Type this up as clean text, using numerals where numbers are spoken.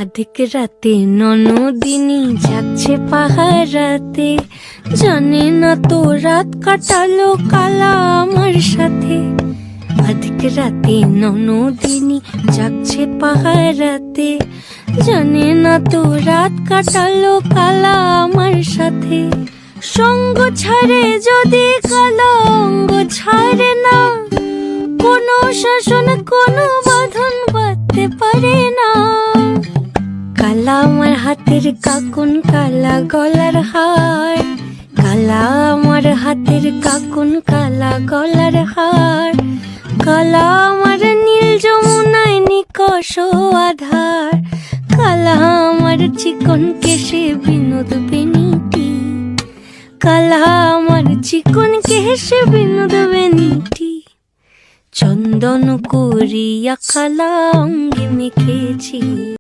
আধিক রাতে ননদিনী যাচ্ছে পাহারাতে, জানে না তো রাত কাটালো কালা আমার সাথে। আধিক রাতে ননদিনী যাচ্ছে পাহারাতে, জানে না তো রাত কাটালো কালা আমার সাথে। সঙ্গ ছাড়ে যদি কালা অঙ্গ ছাড়ে না, কোনো শাসন কোনো বাঁধন বাঁধতে পারে না। কালা আমার হাতের কাকুন কালা গলার হার, কালা আমার হাতের কাকুন কালা গলার হার। কালা আমার নীল যমুনায় নিকষ আধার, কালা আমার চিকন কেশে বিনোদ বেনিটি, কালা আমার চিকন কেশে বিনোদ বেনিটি। চন্দন করিয়া কালা অঙ্গে মেখেছি।